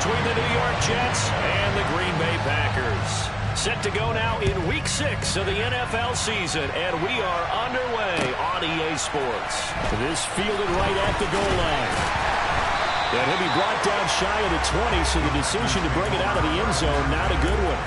between the New York Jets and the Green Bay Packers. Set to go now in Week 6 of the NFL season, and we are underway on EA Sports. This fielded right at the goal line. And he'll be brought down shy of the 20, so the decision to bring it out of the end zone, not a good one.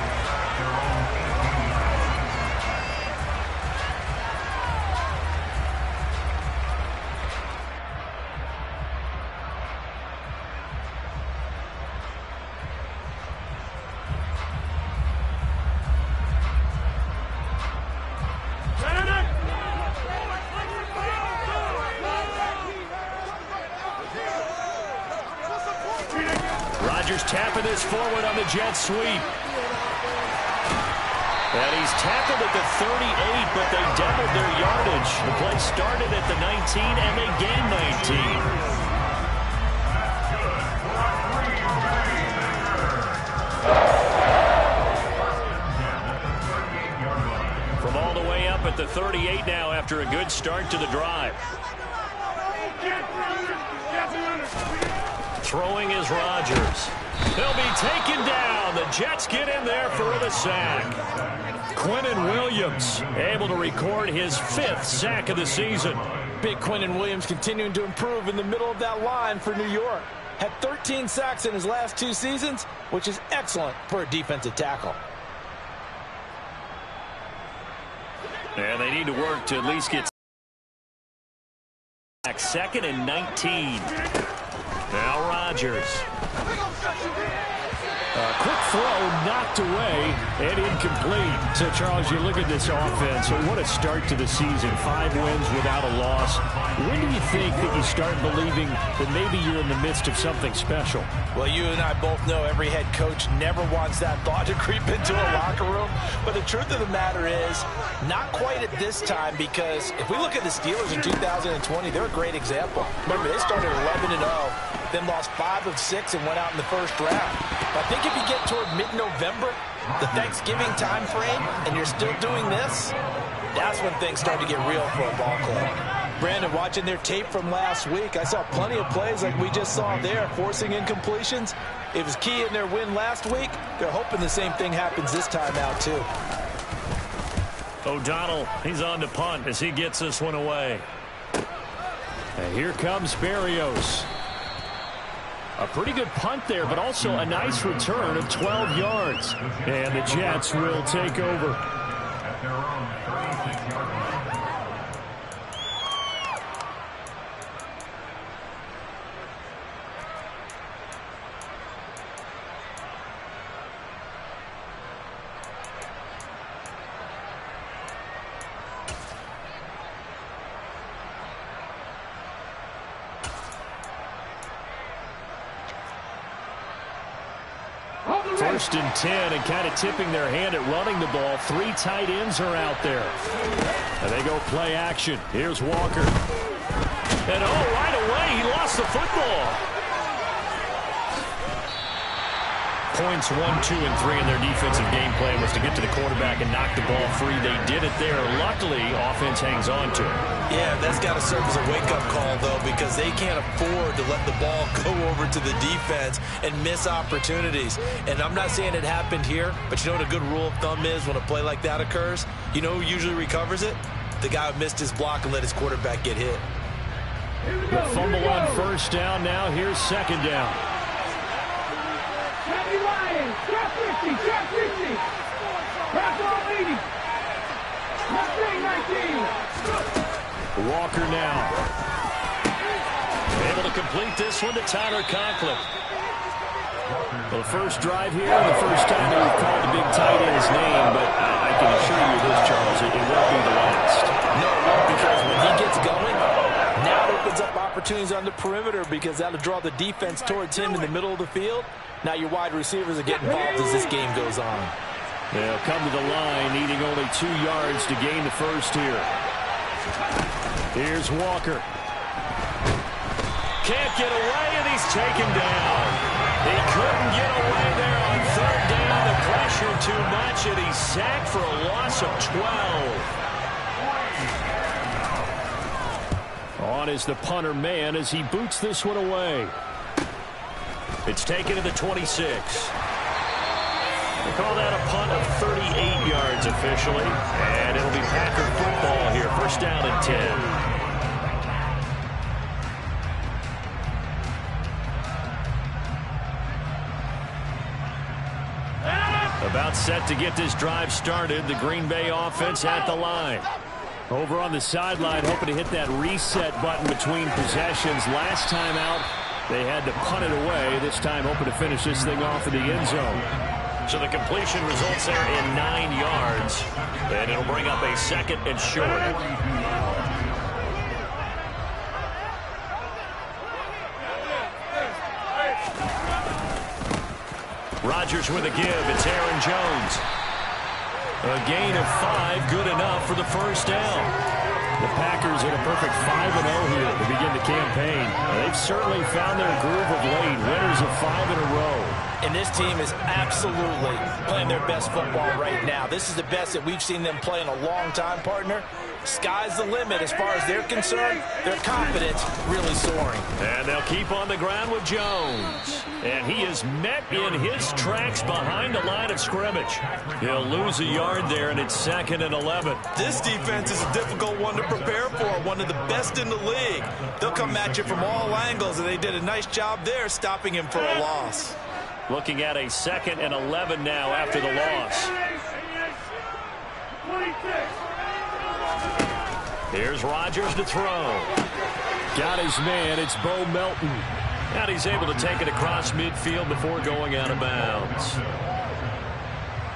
Tapping this forward on the jet sweep. And he's tackled at the 38, but they doubled their yardage. The play started at the 19, and they gained 19. From all the way up at the 38 now after a good start to the drive. Throwing is Rodgers. He'll be taken down. The Jets get in there for the sack. Quinnen Williams able to record his 5th sack of the season. Big Quinnen Williams continuing to improve in the middle of that line for New York. Had 13 sacks in his last 2 seasons, which is excellent for a defensive tackle. And they need to work to at least get back. 2nd and 19. Now Rodgers. Quick throw knocked away and incomplete. So, Charles, you look at this offense. So what a start to the season. 5 wins without a loss. When do you think that you start believing that maybe you're in the midst of something special? Well, you and I both know every head coach never wants that thought to creep into a locker room. But the truth of the matter is, not quite at this time, because if we look at the Steelers in 2020, they're a great example. Remember, they started 11-0, then lost 5 of 6 and went out in the first round. But I think if you get toward mid-November, the Thanksgiving time frame, and you're still doing this, that's when things start to get real for a ball club. Brandon, watching their tape from last week, I saw plenty of plays like we just saw there, forcing incompletions. It was key in their win last week. They're hoping the same thing happens this time out, too. O'Donnell, he's on to punt as he gets this one away. And here comes Berrios. A pretty good punt there, but also a nice return of 12 yards. And the Jets will take over. First and 10, and kind of tipping their hand at running the ball. 3 tight ends are out there. And they go play action. Here's Walker. And right away, he lost the football. Points 1, 2, and 3 in their defensive game plan was to get to the quarterback and knock the ball free. They did it there. Luckily, offense hangs on to it. Yeah, that's got to serve as a wake-up call, though, because they can't afford to let the ball go over to the defense and miss opportunities. And I'm not saying it happened here, but you know what a good rule of thumb is when a play like that occurs? You know who usually recovers it? The guy who missed his block and let his quarterback get hit. The fumble on first down. Now here's second down. Drop 50, drop 50. Drop all 80. Drop 19. Walker now. Able to complete this one to Tyler Conklin. Well, the first drive here, the first time that we've called the big tight end's name, but I can assure you this, Charles, it won't be the last. No, it won't, because when he gets going, now it opens up opportunities on the perimeter, because that'll draw the defense towards him in the middle of the field. Now your wide receivers are getting involved as this game goes on. They'll come to the line, needing only 2 yards to gain the first here. Here's Walker. Can't get away, and he's taken down. He couldn't get away there on third down. The pressure too much, and he's sacked for a loss of 12. On is the punter man as he boots this one away. It's taken to the 26. They call that a punt of 38 yards officially. And it'll be Packer football here. First down and 10. About set to get this drive started. The Green Bay offense at the line. Over on the sideline, hoping to hit that reset button between possessions. Last time out, they had to punt it away. This time, hoping to finish this thing off in the end zone. So the completion results there in 9 yards. And it'll bring up a second and short. Rodgers with a give. It's Aaron Jones. A gain of 5, good enough for the first down. The Packers in a perfect 5-0 here to begin the campaign. They've certainly found their groove of late. Winners of 5 in a row. And this team is absolutely playing their best football right now. This is the best that we've seen them play in a long time, partner. Sky's the limit as far as they're concerned. Their confidence really soaring. And they'll keep on the ground with Jones. And he is met in his tracks behind the line of scrimmage. He'll lose a yard there, and it's 2nd and 11. This defense is a difficult one to prepare for, one of the best in the league. They'll come at you from all angles, and they did a nice job there stopping him for a loss. Looking at a 2nd and 11 now after the loss. Here's Rodgers to throw. Got his man. It's Bo Melton. And he's able to take it across midfield before going out of bounds.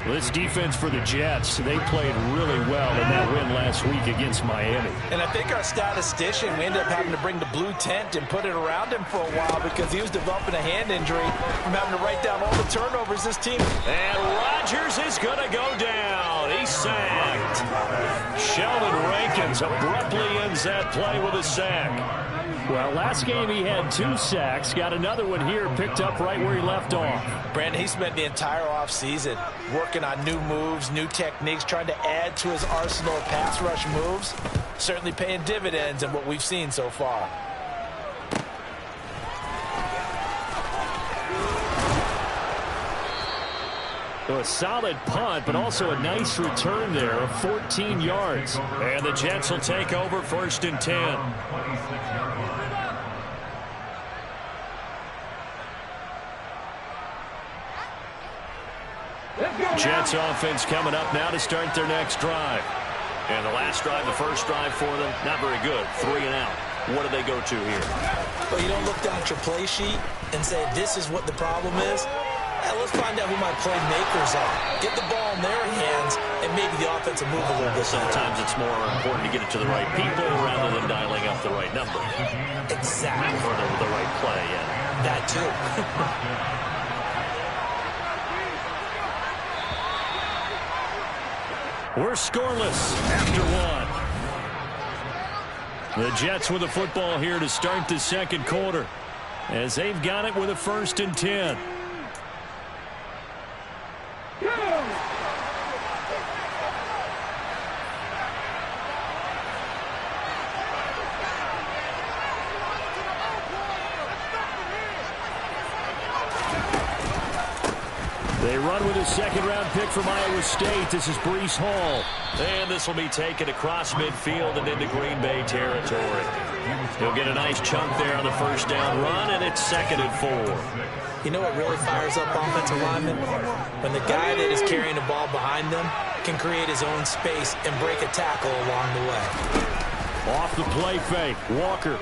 This defense for the Jets, they played really well in that win last week against Miami. And I think our statistician, we ended up having to bring the blue tent and put it around him for a while because he was developing a hand injury from having to write down all the turnovers this team. And Rodgers is going to go down. He's sacked. Sheldon Rankins abruptly ends that play with a sack. Well, last game he had 2 sacks. Got another one here, picked up right where he left off. Brandon, he spent the entire offseason working on new moves, new techniques, trying to add to his arsenal of pass rush moves. Certainly paying dividends in what we've seen so far. So a solid punt, but also a nice return there of 14 yards. And the Jets will take over 1st and 10. Jets offense coming up now to start their next drive. And the last drive, the first drive for them, not very good. 3 and out. What do they go to here? Well, you don't look down at your play sheet and say, this is what the problem is. Let's find out who my playmakers are. Get the ball in their hands, and maybe the offense will move a little bit. Sometimes it's more important to get it to the right people rather than dialing up the right number. Exactly. Or the right play, yeah. That too. We're scoreless after 1. The Jets with the football here to start the second quarter as they've got it with a 1st and 10. They run with a 2nd-round pick from Iowa State. This is Breece Hall. And this will be taken across midfield and into Green Bay territory. He'll get a nice chunk there on the first down run, and it's 2nd and 4. You know what really fires up offensive linemen? When the guy that is carrying the ball behind them can create his own space and break a tackle along the way. Off the play fake, Walker.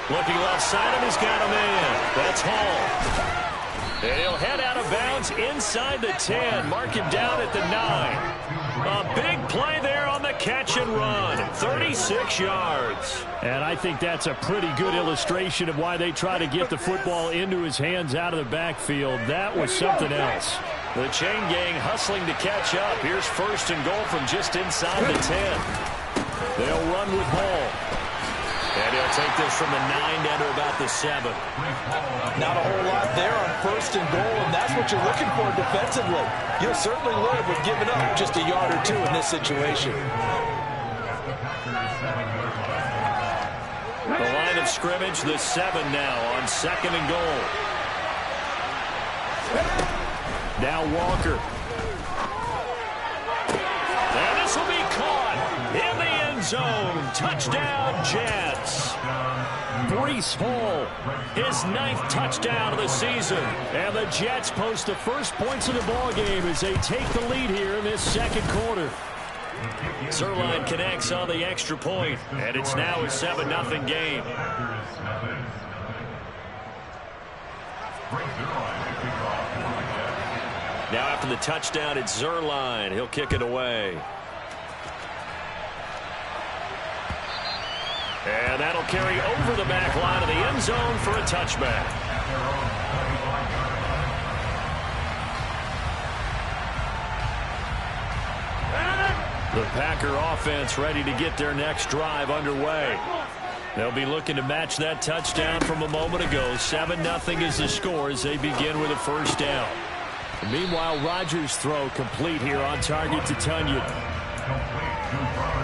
Looking left side, and he's got a man. That's Hall. And he'll head out of bounds inside the 10. Mark him down at the 9. A big play there on the catch and run. 36 yards. And I think that's a pretty good illustration of why they try to get the football into his hands out of the backfield. That was something else. The chain gang hustling to catch up. Here's 1st and goal from just inside the 10. They'll run with Hall. And he'll take this from the 9 down to about the 7. Not a whole lot there on 1st and goal, and that's what you're looking for defensively. You'll certainly live with giving up just a yard or 2 in this situation. The line of of scrimmage, the 7 now on 2nd and goal. Now Walker. And this will be caught in the end zone. Touchdown, Jets. Breece Hall, His 9th touchdown of the season. and the Jets post the first points of the ball game as they take the lead here in this 2nd quarter. Zerline connects on the extra point, and it's now a 7-0 game. Now after the touchdown, it's Zerline. He'll kick it away. And that'll carry over the back line of the end zone for a touchback. The Packer offense ready to get their next drive underway. They'll be looking to match that touchdown from a moment ago. 7-0 is the score as they begin with a first down. Meanwhile, Rodgers' throw complete here on target to Tunyon.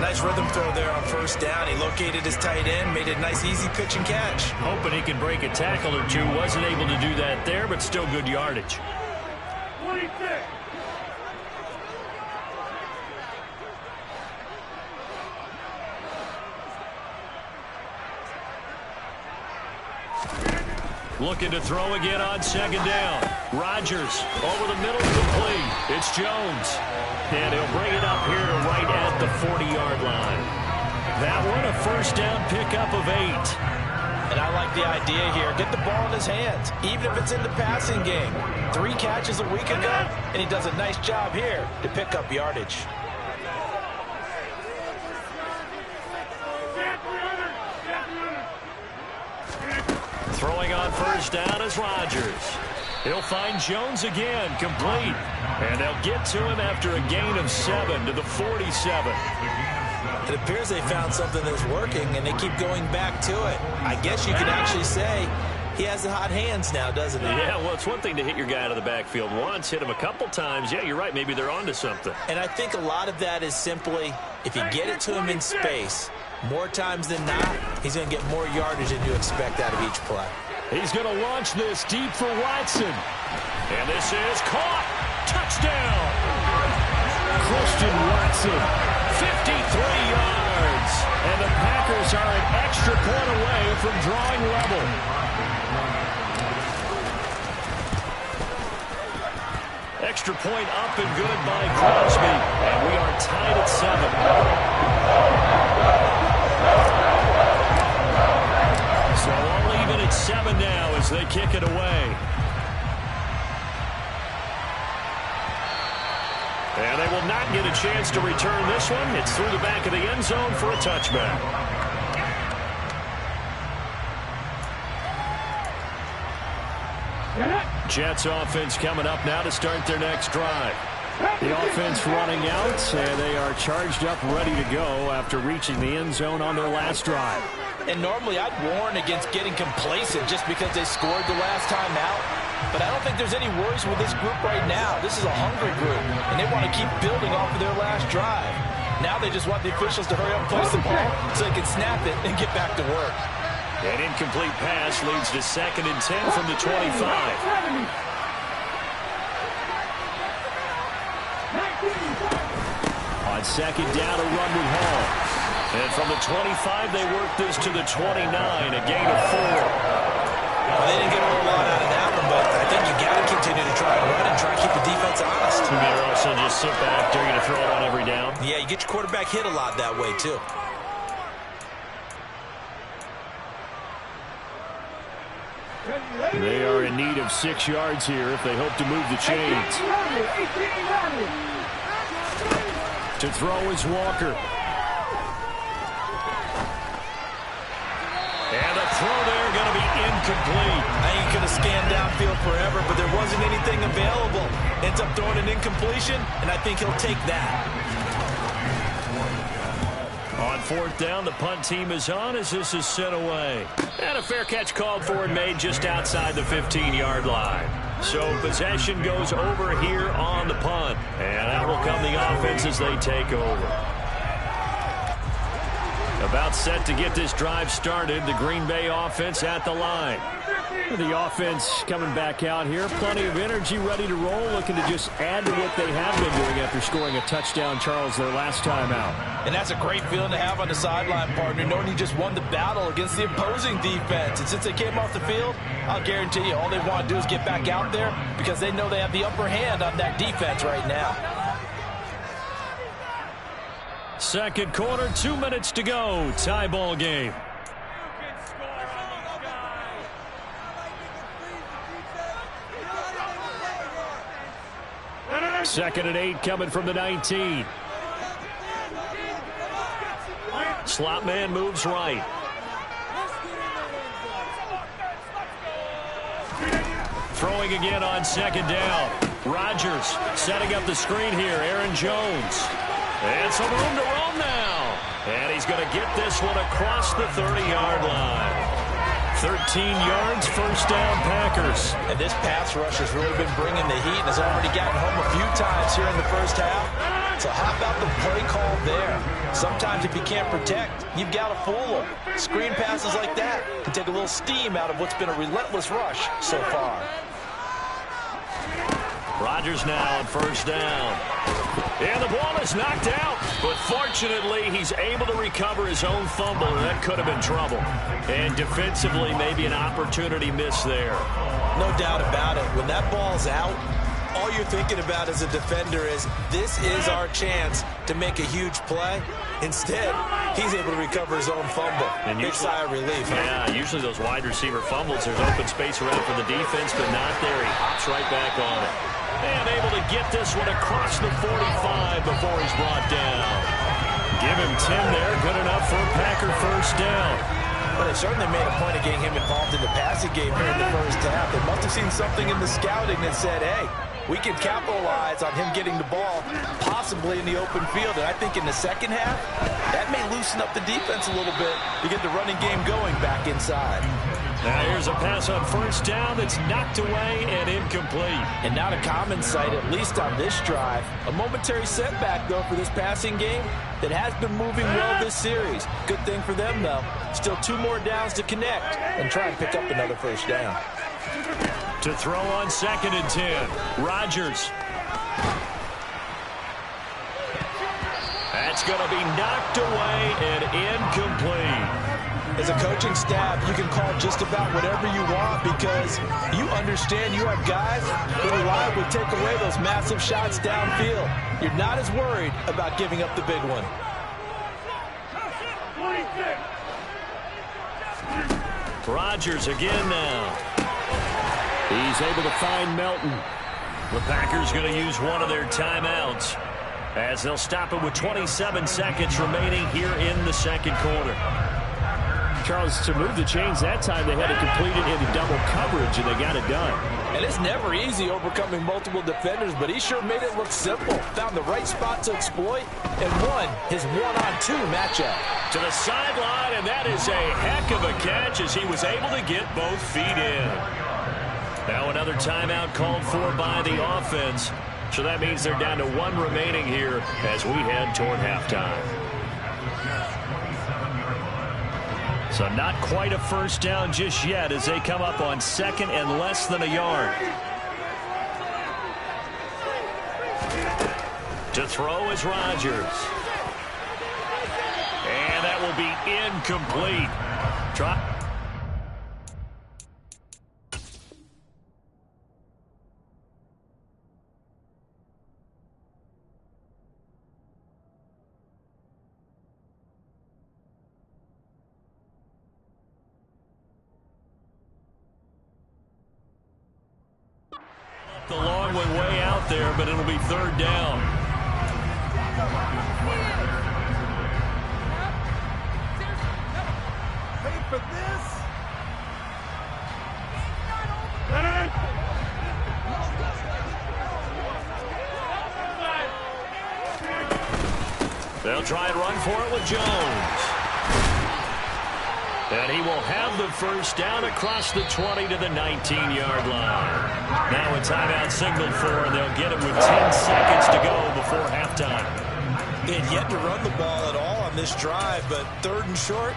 Nice rhythm throw there on first down. He located his tight end, made a nice easy pitch and catch. Hoping he can break a tackle or two. Wasn't able to do that there, but still good yardage. 26. Looking to throw again on 2nd down. Rodgers over the middle, complete. It's Jones. And he'll bring it up here to right at the 40-yard line. That one a first down pickup of 8. And I like the idea here. Get the ball in his hands, even if it's in the passing game. 3 catches a week ago, and he does a nice job here to pick up yardage. Throwing on first down is Rodgers. He'll find Jones again, complete. And they'll get to him after a gain of 7 to the 47. It appears they found something that's working, and they keep going back to it. I guess you could actually say he has the hot hands now, doesn't he? Yeah, well, it's one thing to hit your guy out of the backfield once, hit him a couple times. Yeah, you're right. Maybe they're onto something. And I think a lot of that is simply if you get it to him in space, more times than not, he's going to get more yardage than you expect out of each play. He's going to launch this deep for Watson. And this is caught. Touchdown. Christian Watson. 53 yards. And the Packers are an extra point away from drawing level. Extra point up and good by Crosby. And we are tied at 7. So all even at 7 now as they kick it away. And they will not get a chance to return this one. It's through the back of the end zone for a touchback. Jets offense coming up now to start their next drive. The offense running out, and they are charged up, ready to go after reaching the end zone on their last drive. And normally I'd warn against getting complacent just because they scored the last time out. But I don't think there's any worries with this group right now. This is a hungry group, and they want to keep building off of their last drive. Now they just want the officials to hurry up and place the ball so they can snap it and get back to work. An incomplete pass leads to 2nd and 10 from the 25. On 2nd down, a run with Hall. And from the 25, they work this to the 29, a gain of 4. Well, they didn't get a whole lot out of that one, but I think you got to continue to try and run and try to keep the defense honest. You may also just sit back. They're going to throw it on every down. Yeah, you get your quarterback hit a lot that way, too. They are in need of 6 yards here if they hope to move the chains. To throw is Walker. And the throw there going to be incomplete. I think he could have scanned downfield forever, but there wasn't anything available. Ends up throwing an incompletion, and I think he'll take that. On 4th down, the punt team is on as this is sent away. And a fair catch called for and made just outside the 15-yard line. So possession goes over here on the punt. And out will come the offense as they take over. About set to get this drive started. The Green Bay offense at the line. The offense coming back out here. Plenty of energy, ready to roll. Looking to just add to what they have been doing after scoring a touchdown, Charles, their last time out. And that's a great feeling to have on the sideline, partner, knowing you just won the battle against the opposing defense. And since they came off the field, I'll guarantee you all they want to do is get back out there because they know they have the upper hand on that defense right now. Second quarter, 2 minutes to go. Tie ball game. Second and 8 coming from the 19. Slot man moves right. Throwing again on second down. Rodgers setting up the screen here. Aaron Jones. And some room to roam now. And he's going to get this one across the 30-yard line. 13 yards, first down, Packers. And this pass rush has really been bringing the heat and has already gotten home a few times here in the first half. So how about the play call there? Sometimes if you can't protect, you've got to fool them. Screen passes like that can take a little steam out of what's been a relentless rush so far. Rodgers now on first down. And the ball is knocked out. But fortunately, he's able to recover his own fumble, and that could have been trouble. And defensively, maybe an opportunity miss there. No doubt about it. When that ball's out, all you're thinking about as a defender is, this is our chance to make a huge play. Instead, he's able to recover his own fumble. And big sigh of relief. Yeah, usually those wide receiver fumbles, there's open space around for the defense, but not there. He hops right back on it. And able to get this one across the 45 before he's brought down. Give him 10 there. Good enough for a Packer first down. Well, they certainly made a point of getting him involved in the passing game here in the first half. They must have seen something in the scouting that said, hey, we can capitalize on him getting the ball possibly in the open field. And I think in the second half, that may loosen up the defense a little bit to get the running game going back inside. Now here's a pass on first down that's knocked away and incomplete. And not a common sight, at least on this drive. A momentary setback, though, for this passing game that has been moving well this series. Good thing for them, though. Still 2 more downs to connect and try and pick up another first down. To throw on second and 10, Rodgers. That's going to be knocked away and incomplete. As a coaching staff, you can call just about whatever you want because you understand you have guys who reliably take away those massive shots downfield. You're not as worried about giving up the big one. Rodgers again now. He's able to find Melton. The Packers going to use one of their timeouts as they'll stop it with 27 seconds remaining here in the second quarter. Charles, to move the chains that time, they had to complete it into double coverage, and they got it done. And it's never easy overcoming multiple defenders, but he sure made it look simple. Found the right spot to exploit and won his one-on-two matchup. To the sideline, and that is a heck of a catch as he was able to get both feet in. Now another timeout called for by the offense. So that means they're down to 1 remaining here as we head toward halftime. So not quite a first down just yet as they come up on second and less than a yard. To throw is Rodgers. And that will be incomplete. Try. The long one way out there, but it'll be third down. Wait for this. They'll try and run for it with Jones. And he will have the first down across the 20 to the 19-yard line. Now a timeout signaled for, and they'll get it with 10 seconds to go before halftime. They had yet to run the ball at all on on this drive, but 3rd and short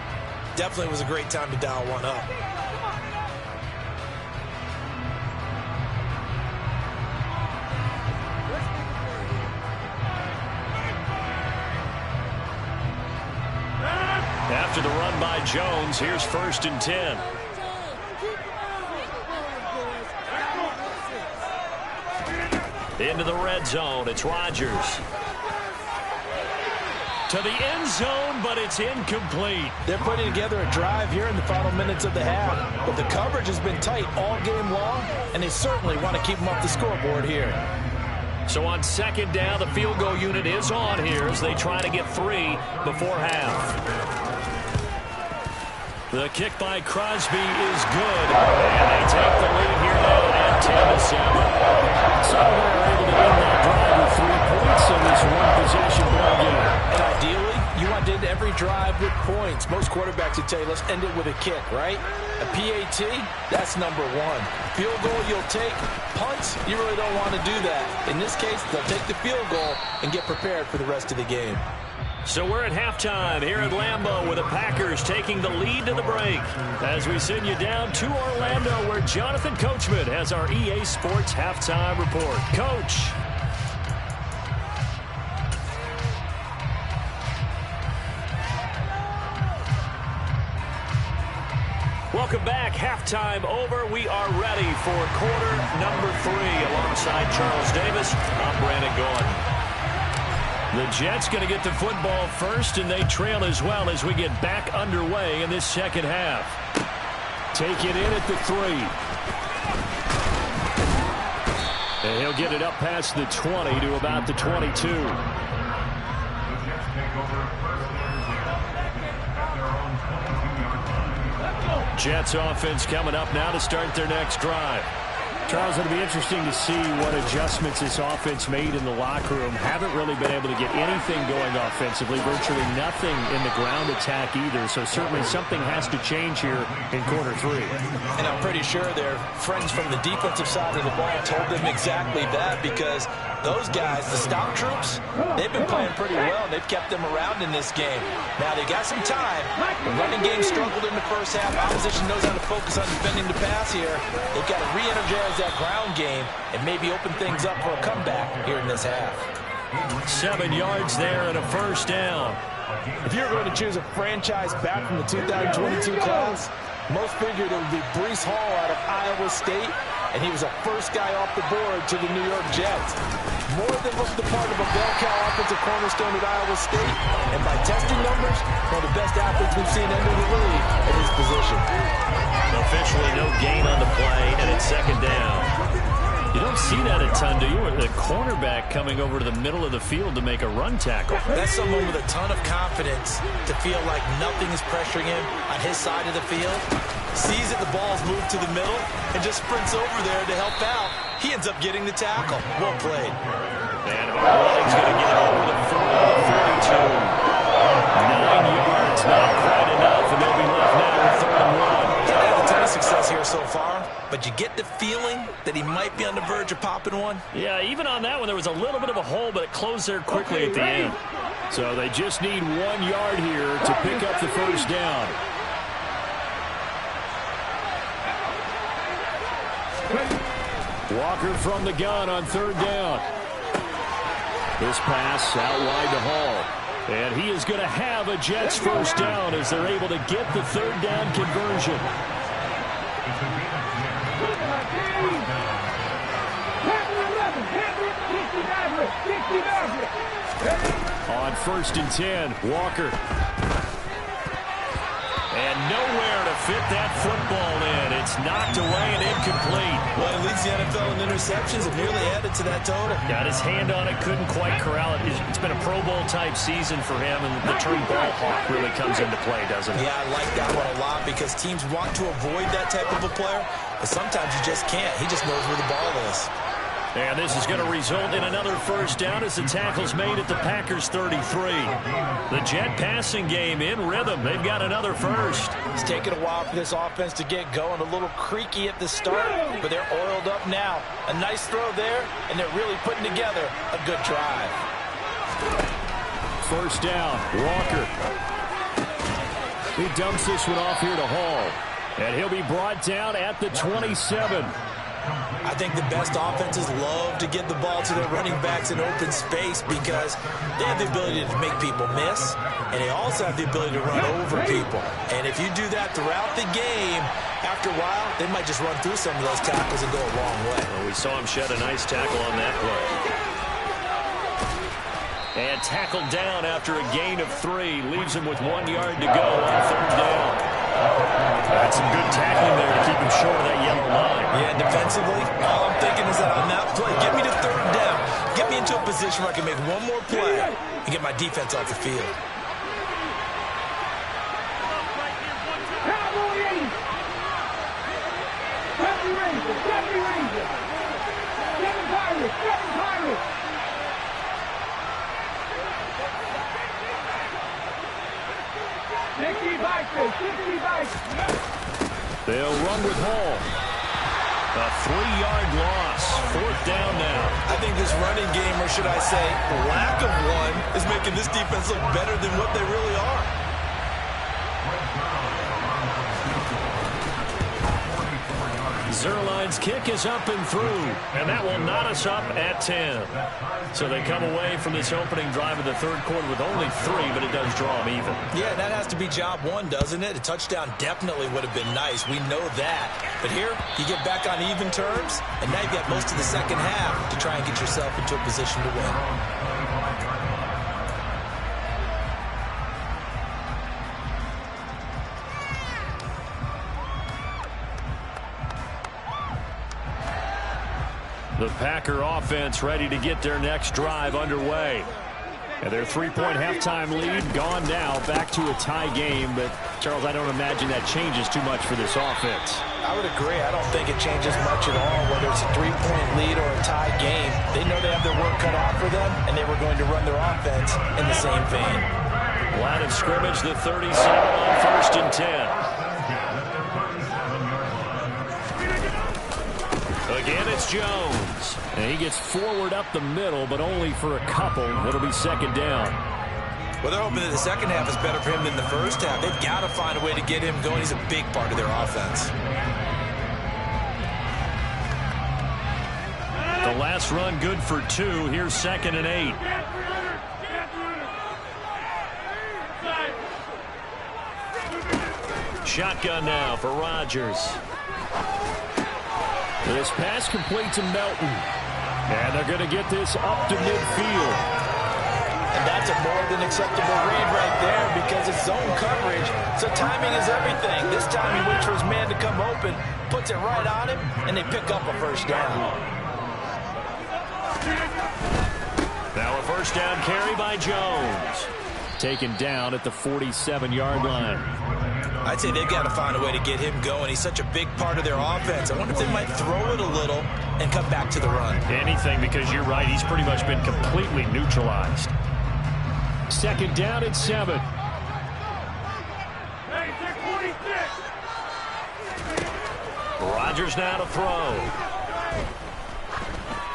definitely was a great time to dial one up. After the run by Jones, here's 1st and 10. Into the red zone, it's Rodgers. To the end zone, but it's incomplete. They're putting together a drive here in the final minutes of the half, but the coverage has been tight all game long, and they certainly want to keep them off the scoreboard here. So on 2nd down, the field goal unit is on here as they try to get 3 before half. The kick by Crosby is good, and they take the lead here now at 10-7. So they're able to end that drive with 3 points in this one-possession ball game. And ideally, you want to end every drive with points. Most quarterbacks would tell you, let's end it with a kick, right? A PAT, that's number 1. Field goal you'll take. Punts, you really don't want to do that. In this case, they'll take the field goal and get prepared for the rest of the game. So we're at halftime here at Lambeau with the Packers taking the lead to the break. As we send you down to Orlando where Jonathan Coachman has our EA Sports halftime report. Coach. Welcome back. Halftime over. We are ready for quarter number 3 alongside Charles Davis. I'm Brandon Gordon. The Jets going to get the football first, and they trail as well as we get back underway in this second half. Take it in at the 3. And he'll get it up past the 20 to about the 22. Jets offense coming up now to start their next drive. Charles, it'll be interesting to see what adjustments this offense made in the locker room. Haven't really been able to get anything going offensively, virtually nothing in the ground attack either. So certainly something has to change here in quarter 3. And I'm pretty sure their friends from the defensive side of the ball told them exactly that, because those guys, the stout troops, they've been playing pretty well, and they've kept them around in this game. Now, they got some time. The running game struggled in the first half. Opposition knows how to focus on defending the pass here. They've got to re-energize that ground game and maybe open things up for a comeback here in this half. 7 yards there and a 1st down. If you're going to choose a franchise back from the 2022 class, most figured it would be Breece Hall out of Iowa State, and he was the first guy off the board to the New York Jets. More than the part of a bell cow offensive cornerstone at Iowa State, and by testing numbers, one of the best athletes we've seen enter the league at his position. Officially no gain on the play, and it's 2nd down. You don't see that a ton, do you? The cornerback coming over to the middle of the field to make a run tackle. That's someone with a ton of confidence to feel like nothing is pressuring him on his side of the field. Sees that the ball's moved to the middle and just sprints over there to help out. He ends up getting the tackle. Well played. And Myles going to get over the 42. 9 yards, not quite enough, and they'll be left now with 3rd and 1. He's had a ton of success here so far, but you get the feeling that he might be on the verge of popping one. Yeah, even on that one, there was a little bit of a hole, but it closed there quickly at the end. So they just need 1 yard here to pick up the 1st down. Walker from the gun on 3rd down. This pass out wide to Hall. And he is going to have a Jets 1st down as they're able to get the 3rd down conversion. On 1st and 10, Walker. And nowhere to fit that football in. It's knocked away and incomplete. Well, it leads the NFL in interceptions and nearly added to that total. Got his hand on it, couldn't quite corral it. It's been a Pro Bowl type season for him, and the term ball hawk really comes into play, doesn't it? Yeah, I like that one a lot because teams want to avoid that type of a player, but sometimes you just can't. He just knows where the ball is. And this is going to result in another 1st down as the tackle's made at the Packers 33. The Jet passing game in rhythm. They've got another 1st. It's taken a while for this offense to get going. A little creaky at the start, but they're oiled up now. A nice throw there, and they're really putting together a good drive. first down. Walker. He dumps this one off here to Hall. And he'll be brought down at the 27. I think the best offenses love to get the ball to their running backs in open space because they have the ability to make people miss, and they also have the ability to run over people. And if you do that throughout the game, after a while, they might just run through some of those tackles and go a long way. Well, we saw him shed a nice tackle on that play. And tackled down after a gain of 3. Leaves him with 1 yard to go on third down. That's some good tackling there to keep him short of that yellow line. Yeah, defensively, all I'm thinking is that on that play, get me to third down. Get me into a position where I can make one more play and get my defense off the field. They'll run with Hall. A 3-yard loss. Fourth down now. I think this running game, or should I say lack of one, is making this defense look better than what they really are. Zerline's kick is up and through, and that will knot us up at 10. So they come away from this opening drive of the third quarter with only 3, but it does draw them even. Yeah, that has to be job one, doesn't it? A touchdown definitely would have been nice. We know that. But here, you get back on even terms, and now you've got most of the second half to try and get yourself into a position to win. The Packer offense ready to get their next drive underway. And their 3-point halftime lead gone now, back to a tie game. But, Charles, I don't imagine that changes too much for this offense. I would agree. I don't think it changes much at all, whether it's a 3-point lead or a tie game. They know they have their work cut out for them, and they were going to run their offense in the same vein. Line of scrimmage, the 37 on 1st and 10. Again, it's Jones. And he gets forward up the middle, but only for a couple. It'll be second down. Well, they're hoping that the second half is better for him than the first half. They've got to find a way to get him going. He's a big part of their offense. The last run good for 2. Here's 2nd and 8. Shotgun now for Rodgers. This pass complete to Melton. And they're going to get this up to midfield. And that's a more than acceptable read right there because it's zone coverage, so timing is everything. This time he waits for his man to come open, puts it right on him, and they pick up a first down. Now a first down carry by Jones. Taken down at the 47-yard line. I'd say they've got to find a way to get him going. He's such a big part of their offense. I wonder if they might throw it a little and come back to the run. Anything, because you're right. He's pretty much been completely neutralized. Second down at 7. Rodgers now to throw.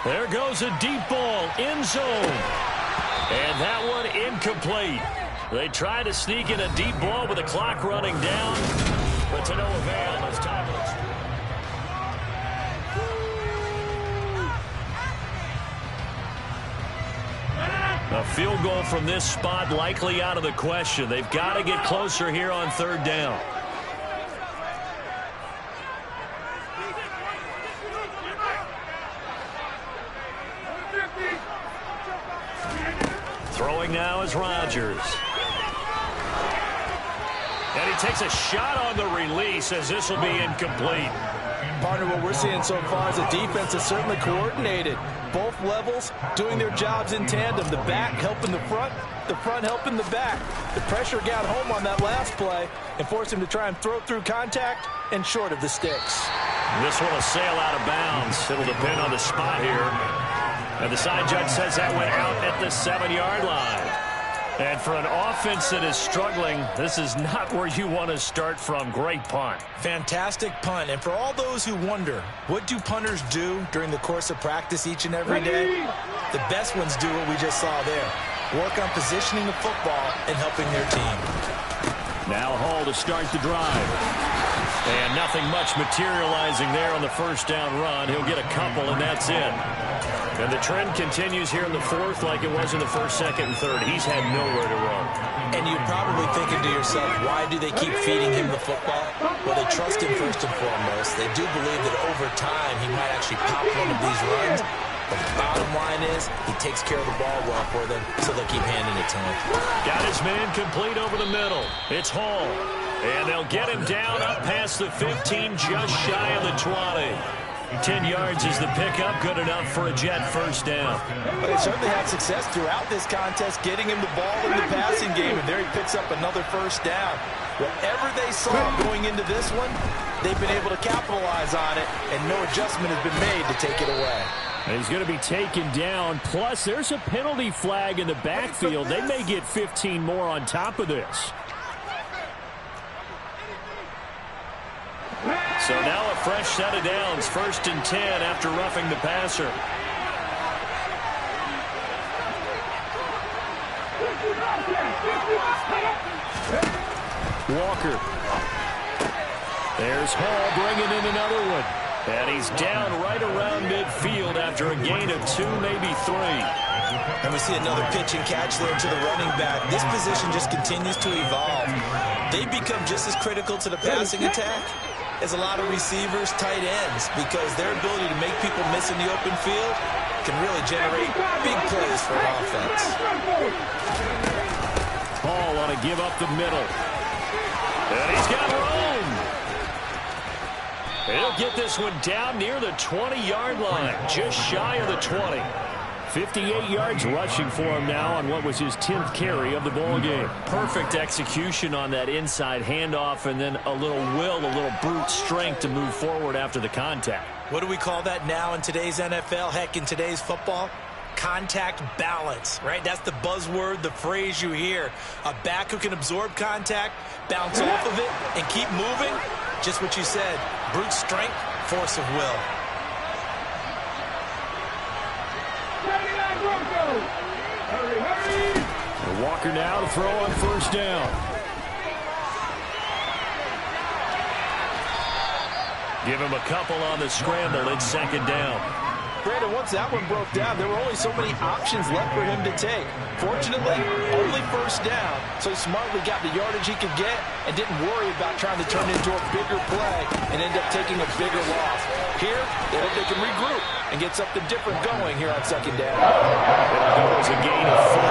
There goes a deep ball, end zone. And that one incomplete. They try to sneak in a deep ball with the clock running down, but to no avail as time looks. A field goal from this spot likely out of the question. They've got to get closer here on third down. Throwing now is Rodgers. And he takes a shot on the release as this will be incomplete. Partner, what we're seeing so far is the defense is certainly coordinated. Both levels doing their jobs in tandem. The back helping the front helping the back. The pressure got home on that last play and forced him to try and throw through contact and short of the sticks. This one will sail out of bounds. It'll depend on the spot here. And the side judge says that went out at the 7-yard line. And for an offense that is struggling, this is not where you want to start from. Great punt. Fantastic punt. And for all those who wonder, what do punters do during the course of practice each and every day? The best ones do what we just saw there. work on positioning the football and helping their team. Now Hall to start the drive. And nothing much materializing there on the first down run. He'll get a couple, and that's it. And the trend continues here in the fourth like it was in the first, second, and third. He's had nowhere to run. And you're probably thinking to yourself, why do they keep feeding him the football? Well, they trust him first and foremost. They do believe that over time he might actually pop one of these runs. But the bottom line is he takes care of the ball well for them, so they'll keep handing it to him. Got his man complete over the middle. It's Hall. And they'll get him down up past the 15, just shy of the 20. 10 yards is the pickup, good enough for a Jet first down. But they certainly had success throughout this contest, getting him the ball in the passing game, and there he picks up another first down. Whatever they saw going into this one, they've been able to capitalize on it, and no adjustment has been made to take it away. And he's going to be taken down. Plus, there's a penalty flag in the backfield. They may get 15 more on top of this. So now a fresh set of downs, 1st and 10 after roughing the passer. Walker. There's Hall bringing in another one. And he's down right around midfield after a gain of 2, maybe 3. And we see another pitch and catch there to the running back. This position just continues to evolve. They become just as critical to the passing attack as a lot of receivers, tight ends, because their ability to make people miss in the open field can really generate big plays for an offense. Hall on to give up the middle. And he's got room. He'll get this one down near the 20-yard line, just shy of the 20. 58 yards rushing for him now on what was his 10th carry of the ball game. Perfect execution on that inside handoff, and then a little will, a little brute strength to move forward after the contact. What do we call that now in today's NFL? Heck, in today's football? Contact balance, right? That's the buzzword, the phrase you hear. A back who can absorb contact, bounce off of it, and keep moving. Just what you said, brute strength, force of will. Walker now to throw on first down. Give him a couple on the scramble. It's 2nd down. Brandon, once that one broke down, there were only so many options left for him to take. Fortunately, only first down, so he smartly got the yardage he could get and didn't worry about trying to turn it into a bigger play and end up taking a bigger loss. Here, they hope they can regroup and get something different going here on 2nd down. It'll go as a gain of 4,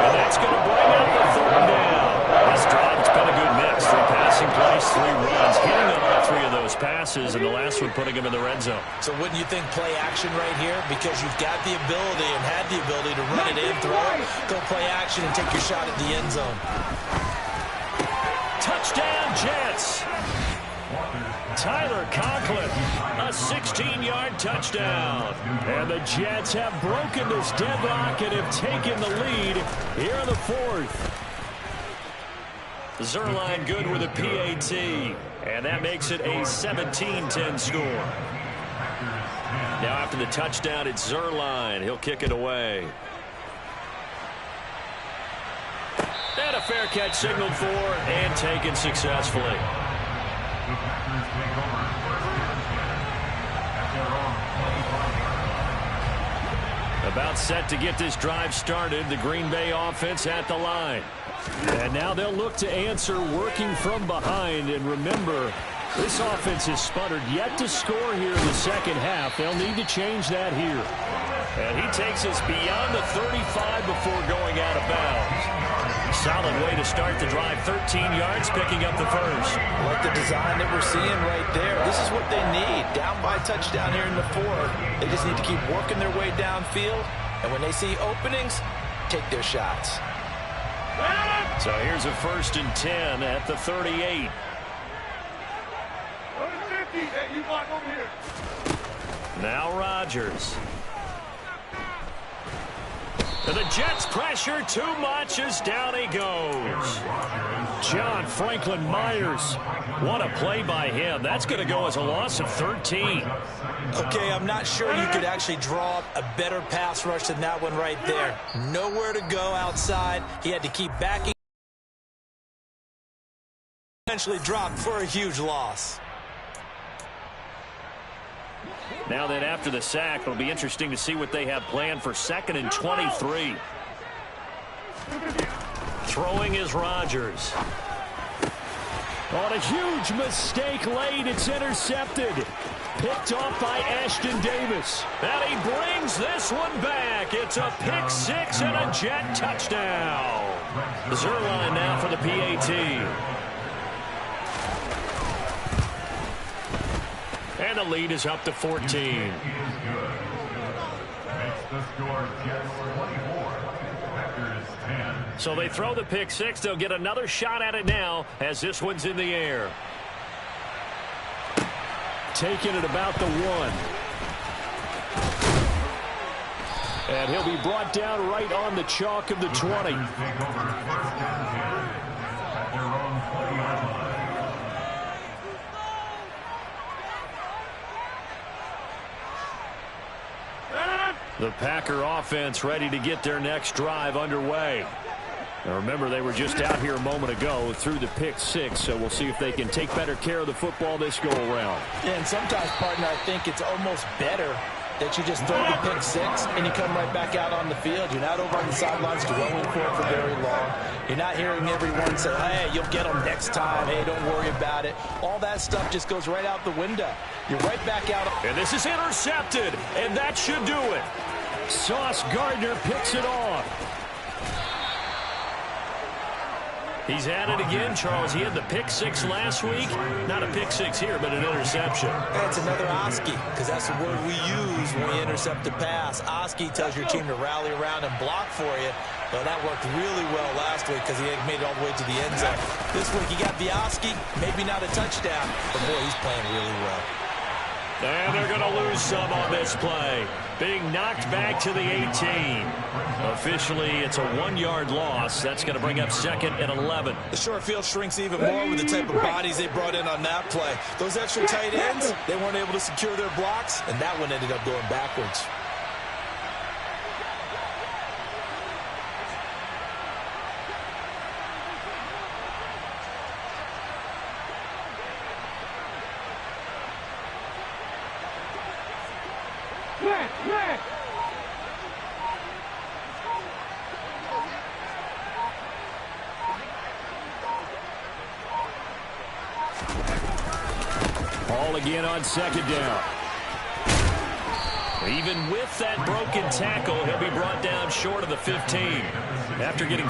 and that's going to bring up the 3rd down. This drive, it's been a good mix. 3 passing plays, 3 runs, hitting on all 3 of those passes, and the last one putting him in the red zone. So wouldn't you think play action right here? Because you've got the ability and had the ability to run it in, throw it, go play action, and take your shot at the end zone. Touchdown, Jets. Tyler Conklin, a 16-yard touchdown. And the Jets have broken this deadlock and have taken the lead here in the 4th. Zerline good with a PAT, and that makes it a 17-10 score. Now after the touchdown, it's Zerline. He'll kick it away. And a fair catch signaled for and taken successfully. About set to get this drive started. The Green Bay offense at the line. And now they'll look to answer working from behind. And remember, this offense has sputtered yet to score here in the second half. They'll need to change that here. And he takes us beyond the 35 before going out of bounds. Solid way to start the drive. 13 yards, picking up the first. Like the design that we're seeing right there. This is what they need. Down by touchdown here in the 4th. They just need to keep working their way downfield. And when they see openings, take their shots. So here's a 1st and 10 at the 38. Now Rodgers. And the Jets pressure too much as down he goes. John Franklin Myers. What a play by him. That's going to go as a loss of 13. Okay, I'm not sure you could actually draw up a better pass rush than that one right there. Nowhere to go outside. He had to keep backing. Eventually dropped for a huge loss. Now then, after the sack, it'll be interesting to see what they have planned for 2nd and 23. Throwing is Rodgers. On a huge mistake late, it's intercepted. Picked off by Ashton Davis. And he brings this one back. It's a pick six and a Jet touchdown. Zerline now for the PAT. And the lead is up to 14. So they throw the pick six. They'll get another shot at it now as this one's in the air. Taking it about the 1. And he'll be brought down right on the chalk of the 20. The Packer offense ready to get their next drive underway. Now remember, they were just out here a moment ago through the pick six, so we'll see if they can take better care of the football this go-around. Yeah, and sometimes, partner, I think it's almost better that you just throw the pick six and you come right back out on the field. You're not over on the sidelines dwelling for it for very long. You're not hearing everyone say, hey, you'll get them next time. Hey, don't worry about it. All that stuff just goes right out the window. You're right back out. And this is intercepted, and that should do it. Sauce Gardner picks it off. He's at it again, Charles. He had the pick six last week. Not a pick six here, but an interception. That's another Oski, because that's the word we use when we intercept a pass. Oski tells your team to rally around and block for you. Well, that worked really well last week because he had made it all the way to the end zone. This week he got the Oski, maybe not a touchdown, but boy, he's playing really well. And they're going to lose some on this play. Being knocked back to the 18. Officially, it's a 1-yard loss. That's going to bring up 2nd and 11. The short field shrinks even more with the type of bodies they brought in on that play. Those extra tight ends, they weren't able to secure their blocks, and that one ended up going backwards. Ball again on 2nd down. Even with that broken tackle, he'll be brought down short of the 15. After getting